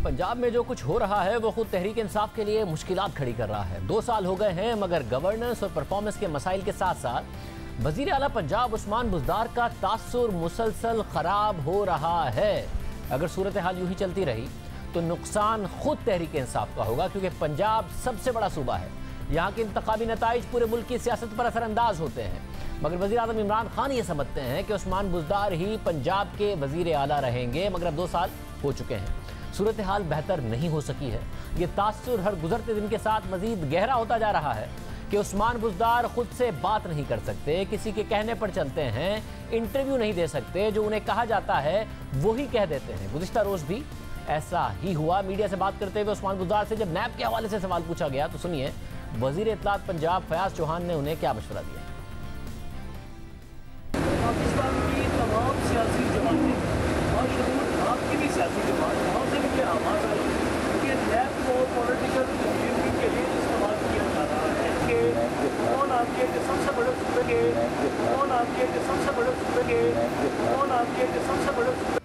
पंजाब में जो कुछ हो रहा है वो खुद तहरीक इंसाफ के लिए मुश्किलात खड़ी कर रहा है। 2 साल हो गए हैं मगर गवर्नेंस और परफॉर्मेंस के मसाइल के साथ साथ वजीर आला पंजाब उस्मान बुज़दार का तासुर मुसलसल खराब हो रहा है। अगर सूरत हाल यूं ही चलती रही तो नुकसान खुद तहरीक इंसाफ का होगा, क्योंकि पंजाब सबसे बड़ा सूबा है। यहाँ के इंतखाबी नताइज पूरे मुल्क की सियासत पर असरअंदाज होते हैं, मगर वज़ीर आज़म इमरान खान ये समझते हैं कि उस्मान बुज़दार ही पंजाब के वज़ीर आला रहेंगे। मगर अब 2 साल हो चुके हैं, सूरत हाल बेहतर नहीं हो सकी है। ये तासुर हर गुजरते दिन के साथ मजीद गहरा होता जा रहा है कि उस्मान बुज़दार खुद से बात नहीं कर सकते, किसी के कहने पर चलते हैं, इंटरव्यू नहीं दे सकते, जो उन्हें कहा जाता है वही कह देते हैं। गुज़िश्ता रोज़ भी ऐसा ही हुआ। मीडिया से बात करते हुए उस्मान बुज़दार से जब नैब के हवाले से सवाल पूछा गया तो सुनिए वज़ीर इत्तलात पंजाब फयाज चौहान ने उन्हें क्या मशवरा दिया। पाकिस्तान की तमाम सियासी जमातें और शुरू आपकी भी सियासी जमात वहाँ से भी क्या आवाज़ आई कि नैब को पॉलिटिकल इंजीनियरिंग के लिए इस्तेमाल किया जा रहा है कि कौन आपके जो सबसे बड़े सूबे के, कौन आपके जो सबसे बड़े सूबे के, कौन आपके जो सबसे बड़े सूबे।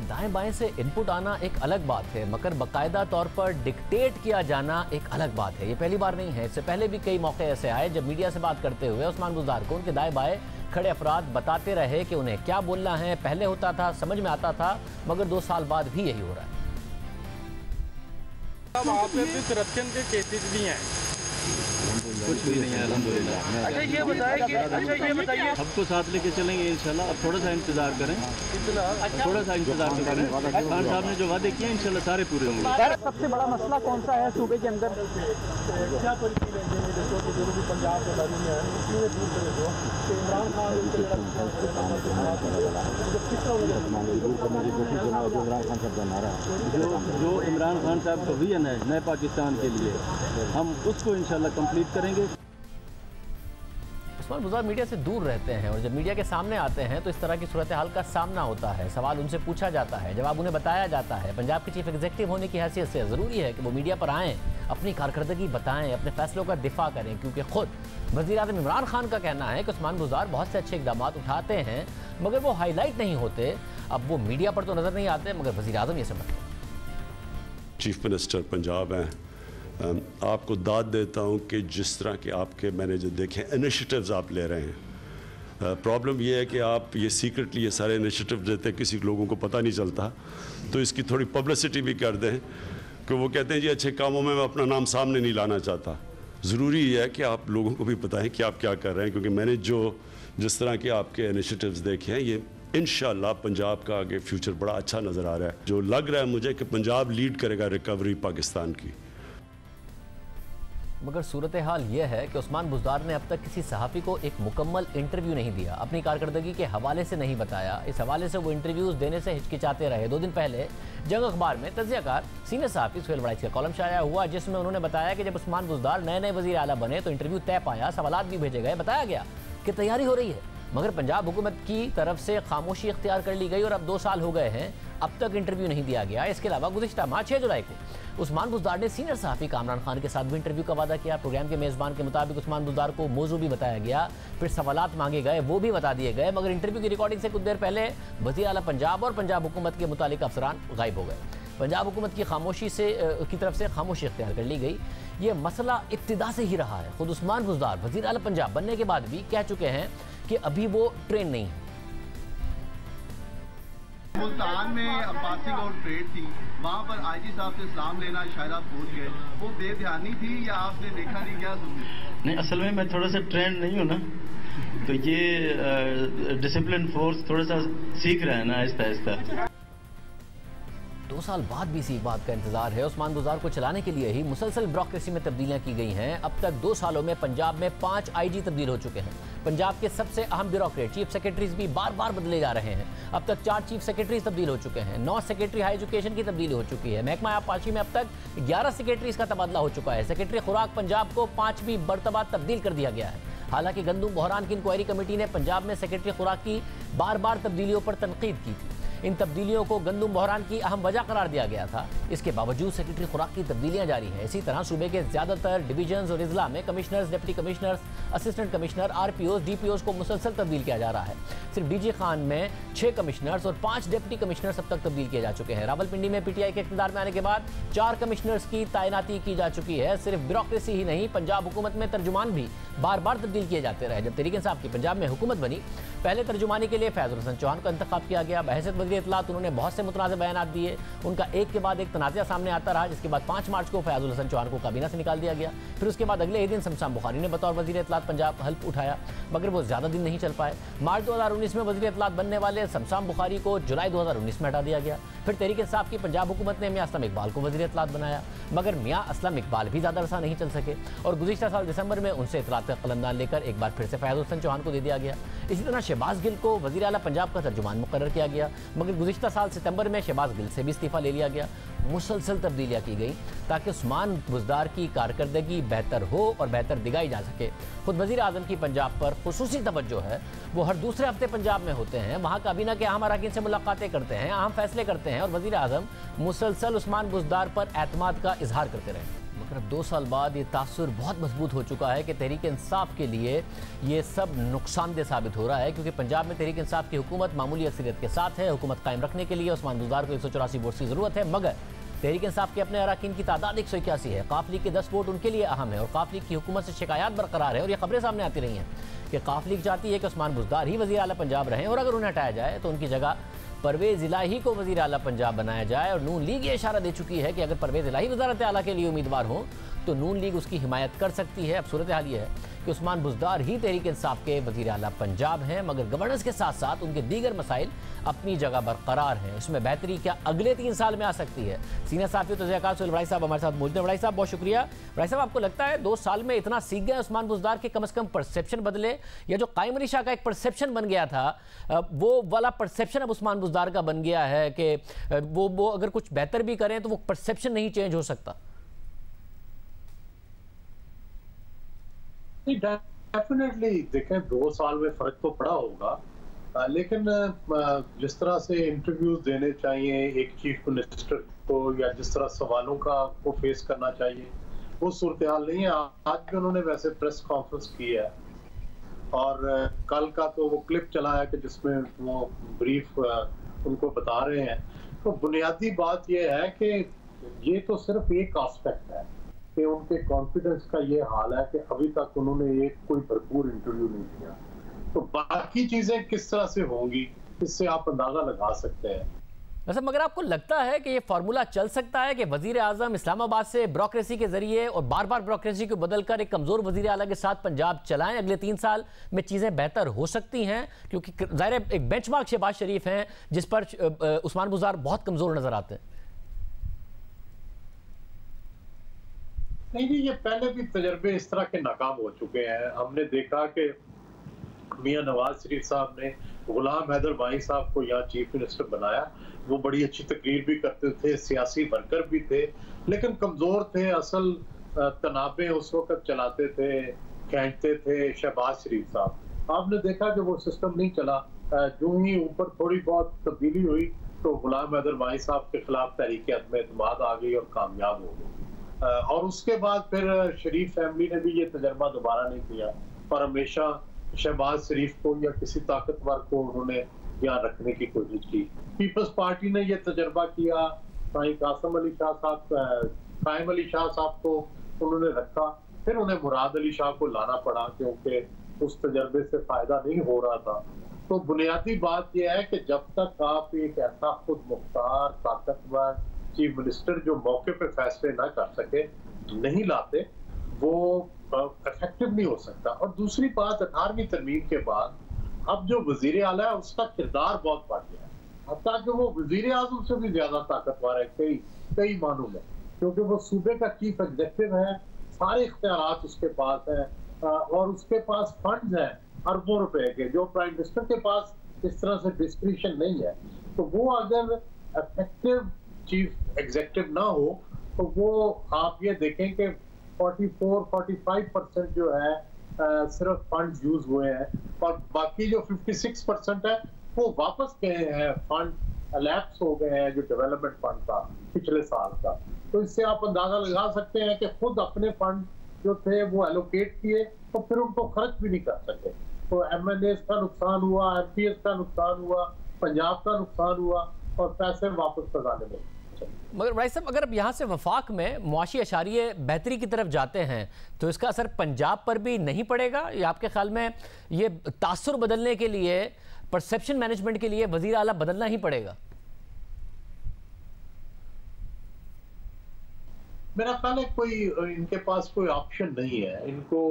दाएं बाएं से इनपुट आना एक अलग बात है, मगर बाकायदा तौर पर डिक्टेट किया जाना एक अलग बात है। ये पहली बार नहीं है, इससे पहले भी कई मौके ऐसे आए जब मीडिया से बात करते हुए उस्मान बुज़दार को उनके दाएं बाएं खड़े अफराद बताते रहे कि उन्हें क्या बोलना है। पहले होता था, समझ में आता था, मगर 2 साल बाद भी यही हो रहा है। अब आप पे भी करप्शन के केसेस भी हैं। कुछ भी नहीं है अल्हम्दुलिल्लाह। अच्छा ये बताइए सबको साथ लेके चलेंगे इंशाल्लाह। अब थोड़ा सा इंतजार करें, थोड़ा सा इंतजार करें। खान साहब ने जो वादे किए इंशाल्लाह सारे पूरे होंगे। सबसे बड़ा मसला कौन सा है सूबे के अंदर? क्या परिस्थिति है जो जनूबी पंजाब के बारे में है उसमें दूर करे दो कि इमरान खान जो इमरान खान साहब का विजन है नए पाकिस्तान के लिए, हम उसको इंशाल्लाह कंप्लीट करेंगे। उस्मान बुज़दार मीडिया से दूर रहते हैं और जब मीडिया के सामने आते हैं तो इस तरह की सूरत हाल का सामना होता है। सवाल उनसे पूछा जाता है, जवाब उन्हें बताया जाता है। पंजाब के चीफ एग्जीक्यूटिव होने की हैसियत से ज़रूरी है कि वो मीडिया पर आएँ, अपनी कारकर्दगी बताएं, अपने फैसलों का दिफा करें, क्योंकि खुद वज़ीर आज़म इमरान खान का कहना है कि उस्मान बुज़दार बहुत से अच्छे इक़दाम उठाते हैं मगर वो हाईलाइट नहीं होते। अब वो मीडिया पर तो नज़र नहीं आते, मगर वज़ीर आज़म ये समझते हैं। चीफ मिनिस्टर पंजाब हैं, आपको दाद देता हूँ कि जिस तरह के आपके मैंने जो देखे इनिशिएटिव्स आप ले रहे हैं। प्रॉब्लम ये है कि आप ये सीक्रेटली ये सारे इनिशिएटिव देते हैं, किसी लोगों को पता नहीं चलता, तो इसकी थोड़ी पब्लिसिटी भी कर दें कि वो कहते हैं जी अच्छे कामों में मैं अपना नाम सामने नहीं लाना चाहता। ज़रूरी है कि आप लोगों को भी बताएं कि आप क्या कर रहे हैं, क्योंकि मैंने जिस तरह के आपके इनिशिएटिव्स देखे हैं ये इंशाल्लाह पंजाब का आगे फ्यूचर बड़ा अच्छा नज़र आ रहा है। जो लग रहा है मुझे कि पंजाब लीड करेगा रिकवरी पाकिस्तान की। मगर सूरत हाल यह है कि उस्मान बुज़दार ने अब तक किसी सहाफ़ी को एक मुकम्मल इंटरव्यू नहीं दिया, अपनी कारकर्दगी के हवाले से नहीं बताया। इस हवाले से वो इंटरव्यूज़ देने से हिचकिचाते रहे। 2 दिन पहले जंग अखबार में तज़ियाकार सीनियर सहाफ़ी सुहेल वड़ाइच का कॉलम शाया हुआ, जिसमें उन्होंने बताया कि जब उस्मान बुज़दार नए वज़ीर आला बने तो इंटरव्यू तय पाया, सवालात भी भेजे गए, बताया गया कि तैयारी हो रही है, मगर पंजाब हुकूमत की तरफ से खामोशी इख्तियार कर ली गई और अब 2 साल हो गए हैं, अब तक इंटरव्यू नहीं दिया गया। इसके अलावा गुज़िश्ता माह 6 जुलाई को उस्मान बुज़दार ने सीनियर सहाफ़ी कामरान खान के साथ भी इंटरव्यू का वादा किया। प्रोग्राम के मेज़बान के मुताबिक उस्मान बुज़दार को मौजू भी बताया गया, फिर सवालात मांगे गए, वो भी बता दिए गए, मगर इंटरव्यू की रिकॉर्डिंग से कुछ देर पहले वज़ीर आला पंजाब और पंजाब हुकूमत के मुतालिक अफसरान गायब हो गए। पंजाब हुकूमत की खामोशी की तरफ से खामोशी इख्तियार कर ली गई। ये मसला इब्तिदा से ही रहा है। खुद उस्मान बुज़दार वज़ीर आला पंजाब बनने के बाद भी कह चुके हैं कि अभी वो ट्रेन नहीं है। मुल्तान में पासिंग आउट परेड थी, वहाँ पर आईजी साहब से सलाम लेना शायद आप पहुँच गए, वो बेध्यानी थी या आपने देखा नहीं? क्या नहीं, असल में मैं थोड़ा सा ट्रेंड नहीं हूँ ना, तो ये डिसिप्लिन फोर्स थोड़ा सा सीख रहा है ना आहिस्ता आहिस्ता। 2 साल बाद भी इसी बात का इंतजार है। उस्मान बुज़दार को चलाने के लिए ही मुसलसल ब्यूरोक्रेसी में तब्दीलियां की गई हैं। अब तक 2 सालों में पंजाब में 5 आईजी तब्दील हो चुके हैं। पंजाब के सबसे अहम ब्यूरोक्रेट चीफ सेक्रेटरीज भी बार बार बदले जा रहे हैं। अब तक 4 चीफ सेक्रेटरीज तब्दील हो चुके हैं, 9 सेक्रेटरी हाई एजुकेशन की तब्दीली हो चुकी है। महकमा आबपाशी में अब तक 11 सेक्रेटरीज का तबादला हो चुका है। सेक्रेटरी खुराक पंजाब को 5वीं मरतबा तब्दील कर दिया गया है। हालांकि गंदुम बहरान की इंक्वायरी कमेटी ने पंजाब में सेक्रेटरी खुराक की बार बार तब्दीलियों पर तनकीद की थी। इन तब्दीलियों को गंदुम बहरान की अहम वजह करार दिया गया था। इसके बावजूद सेक्रेटरी खुराक की तब्दीलियां जारी हैं। इसी तरह सूबे के ज्यादातर डिवीजन और इजला में commissioners, deputy commissioners, assistant commissioner, RPOs, DPOs को मुसलसल तब्दील किया जा रहा है। सिर्फ DG खान में 6 कमिश्नर्स और 5 डिप्टी कमिश्नर्स अब तक तब्दील किए जा चुके हैं। रावलपिंडी में PTI के इख्तियार में आने के बाद 4 कमिश्नर्स की तैनाती की जा चुकी है। सिर्फ ब्यूरोक्रेसी ही नहीं, पंजाब हुकूमत में तर्जुमान भी बार बार तब्दील किए जाते रहे। जब तहरीक इंसाफ की पंजाब में हुकूमत बनी, पहले तर्जुमानी के लिए फैजुल हसन चौहान का इंतखाब किया गया। बहैसियत वज़ीर इत्तलात उन्होंने बहुत से मुतनाज़ बयान दिए। उनका एक के बाद एक तनाज़ा सामने आता रहा, जिसके बाद 5 मार्च को फैजुल हसन चौहान को काबीना से निकाल दिया गया। फिर उसके बाद अगले ही दिन शमशान बुखारी ने बतौर वज़ीर इत्तलात पंजाब हल्फ उठाया, मगर वो ज़्यादा दिन नहीं चल पाए। मार्च 2019 में वज़ीर इत्तलात बनने वाले शमशान बुखारी को जुलाई 2019 में हटा दिया गया। फिर तहरीक इंसाफ की पंजाब हुकूमत ने मियां असलम इकबाल को वज़ीर इत्तलात बनाया, मगर मियां असलम इकबाल भी ज़्यादा अरसा नहीं चल सके और गुज़िश्ता साल दिसंबर में उनसे इत्तलात का कलमदान लेकर एक बार फिर से फैजुल हसन चौहान को दे दिया गया। इसी तरह शहबाज गिल को वज़ीर आला पंजाब का तर्जुमान मुकर्रर किया गया, मगर गुज़िश्ता साल सितंबर में शहबाज गिल से भी इस्तीफ़ा ले लिया गया। मुसलसल तब्दीलियाँ की गई ताकि उस्मान बुज़दार की कारकर्दगी बेहतर हो और बेहतर दिखाई जा सके। खुद वज़ीर आज़म की पंजाब पर खुसूसी तवज्जो है। वो हर दूसरे हफ्ते पंजाब में होते हैं, वहाँ काबीना के अहम अरकान से मुलाकातें करते हैं, अहम फैसले करते हैं और वज़ीर आज़म मुसलसल उस्मान बुज़दार पर एतमाद का इजहार करते रहे। मगर अब 2 साल बाद ये तासुर बहुत मजबूत हो चुका है कि तहरीक इंसाफ के लिए ये सब नुकसानदेह साबित हो रहा है, क्योंकि पंजाब में तहरीक इंसाफ की हुकूमत मामूली अक्सरियत के साथ है। हुकूमत कायम रखने के लिए उस्मान बुज़दार को 184 वोट की ज़रूरत है, मगर तहरीक इंसाफ के अपने अरकान की तादाद 181 है। काफ लीग के 10 वोट उनके लिए अहम है और काफ लीग की हुकूमत से शिकायत बरकरार है और ये खबरें सामने आती रही हैं कि काफ लीग चाहती है कि उस्मान बुज़दार ही वज़ीर आला पंजाब रहें और अगर उन्हें हटाया जाए तो उनकी जगह परवेज़ इलाही को वज़ीर आला पंजाब बनाया जाए। और नून लीग ये इशारा दे चुकी है कि अगर परवेज़ इलाही वज़ारत आला के लिए उम्मीदवार हों तो नून लीग उसकी हिमायत कर सकती है। अब सूरत हाल ये है कि उस्मान बुज़दार ही तहरीक इंसाफ के वज़ीर आला पंजाब हैं, मगर गवर्नेंस के साथ साथ उनके दीगर मसाइल अपनी जगह बरकरार हैं। इसमें बेहतरी क्या अगले 3 साल में आ सकती है? सीनियर साहब तो जयकार बड़ाई साहब हमारे साथ मौजूद हैं। बड़ाई साहब बहुत शुक्रिया। बड़ाई साहब, आपको लगता है 2 साल में इतना सीख गए उस्मान बुज़दार के कम से कम परसेप्शन बदले, या जो कायम अली शाह का एक परसेप्शन बन गया था वो वाला परसेप्शन अब उस्मान बुज़दार का बन गया है कि वो अगर कुछ बेहतर भी करें तो वो परसेप्शन नहीं चेंज हो सकता? डेफिनेटली देखें 2 साल में फर्क तो पड़ा होगा, लेकिन जिस तरह से इंटरव्यूज देने चाहिए एक चीफ मिनिस्टर को या जिस तरह सवालों का को फेस करना चाहिए वो सूरत हाल नहीं है। आज भी उन्होंने वैसे प्रेस कॉन्फ्रेंस की है और कल का तो वो क्लिप चलाया कि जिसमें वो ब्रीफ उनको बता रहे हैं। तो बुनियादी बात ये है कि ये तो सिर्फ एक एस्पेक्ट है कि उनके कॉन्फिडेंस का ये हाल है कि अभी तक उन्होंने एक कोई भरपूर इंटरव्यू नहीं दिया। तो बाकी चीजें किस तरह से होंगी इससे आप अंदाजा लगा सकते हैं। वैसे मगर आपको लगता है कि ये फार्मूला चल सकता है कि वजीर आजम इस्लामाबाद से ब्यूरोक्रेसी के जरिए और बार बार ब्यूरोक्रेसी को बदलकर एक कमजोर वजीर आला के साथ पंजाब चलाएं? अगले 3 साल में चीजें बेहतर हो सकती हैं, क्योंकि जाहिर है एक बेंचमार्क शहबाज शरीफ हैं जिस पर उस्मान बुज़दार बहुत कमजोर नजर आते हैं। नहीं, ये पहले भी तजर्बे इस तरह के नाकाम हो चुके हैं। हमने देखा कि मियां नवाज शरीफ साहब ने गुलाम हैदर वाई साहब को यहाँ चीफ मिनिस्टर बनाया। वो बड़ी अच्छी तकरीर भी करते थे, सियासी वर्कर भी थे, लेकिन कमजोर थे। असल तनाबे उस वक्त चलाते थे, खींचते थे शहबाज शरीफ साहब। आपने देखा कि वो सिस्टम नहीं चला। जो ही ऊपर थोड़ी बहुत तब्दीली हुई तो गुलाम हैदर वाई साहब के खिलाफ तहरीक अदम एतमाद आ गई और कामयाब हो गई। और उसके बाद फिर शरीफ फैमिली ने भी ये तजर्बा दोबारा नहीं किया और हमेशा शहबाज शरीफ को या किसी ताकतवर को उन्होंने यहाँ रखने की कोशिश की। पीपल्स पार्टी ने ये तजर्बा किया, कायम अली शाह साहब को उन्होंने रखा, फिर उन्हें मुराद अली शाह को लाना पड़ा क्योंकि उस तजर्बे से फायदा नहीं हो रहा था। तो बुनियादी बात यह है कि जब तक आप एक ऐसा खुद मुख्तार ताकतवर चीफ मिनिस्टर जो मौके पे फैसले ना कर सके नहीं लाते, वो इफेक्टिव नहीं हो सकता। और दूसरी बात 18वीं तरमीम के बाद अब जो वजीर आला है उसका किरदार बहुत बढ़ गया है, हत्ता कि वो वजीर आजम से भी ज्यादा ताकतवर है कई मानों में, क्योंकि वो सूबे का चीफ एग्जीक्यूटिव है, सारे इख्तियारात उसके पास है और उसके पास फंड्स हैं अरबों रुपए के, जो प्राइम मिनिस्टर के पास इस तरह से डिस्क्रिशन नहीं है। तो वो अगर इफेक्टिव चीफ एग्जीक्यूटिव ना हो तो वो आप ये देखें कि 44-45% जो है सिर्फ फंड यूज हुए हैं और बाकी जो 56% है वो वापस गए हैं फंड लैप्स हो गए हैं जो डेवलपमेंट फंड था पिछले साल का। तो इससे आप अंदाजा लगा सकते हैं कि खुद अपने फंड जो थे वो एलोकेट किए और फिर उनको खर्च भी नहीं कर सके। तो MNAs का नुकसान हुआ, MPs का नुकसान हुआ, पंजाब का नुकसान हुआ और पैसे वापस खजाने में। मगर भाई साहब, अगर अब यहाँ से वफाक में मुआशी अशारिये बेहतरी की तरफ जाते हैं तो इसका असर पंजाब पर भी नहीं पड़ेगा? या आपके ख्याल में ये तासुर बदलने के लिए, परसेप्शन मैनेजमेंट के लिए वजीर आला बदलना ही पड़ेगा? मेरा ख्याल है कोई इनके पास कोई ऑप्शन नहीं है। इनको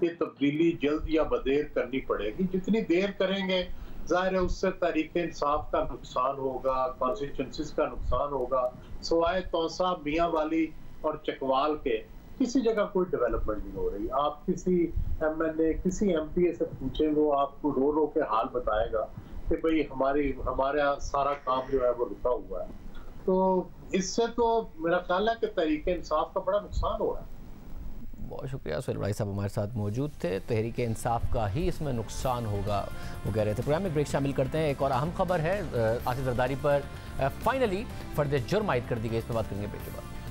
ये तब्दीली जल्द या बदेर करनी पड़ेगी। जितनी देर करेंगे जाहिर है उससे तहरीक इंसाफ का नुकसान होगा, कॉन्स्टिट्यूंसीज का नुकसान होगा। सवाए तौसा, मियां वाली और चकवाल के किसी जगह कोई डेवलपमेंट नहीं हो रही। आप किसी MNA, किसी MPA से पूछें, वो आपको रो रो के हाल बताएगा कि भाई हमारा सारा काम जो है वो रुका हुआ है। तो इससे तो मेरा ख्याल है कि तहरीक इंसाफ का बड़ा नुकसान हो रहा है। बहुत शुक्रिया। सुहेल भाई साहब हमारे साथ मौजूद थे। तहरीक इंसाफ का ही इसमें नुकसान होगा, वो कह रहे थे। प्रोग्राम में ब्रेक शामिल करते हैं। एक और अहम खबर है, आसिफ जरदारी पर फाइनली फर्द जुर्म आयद कर दी गई। इस पर बात करेंगे ब्रेक के बाद।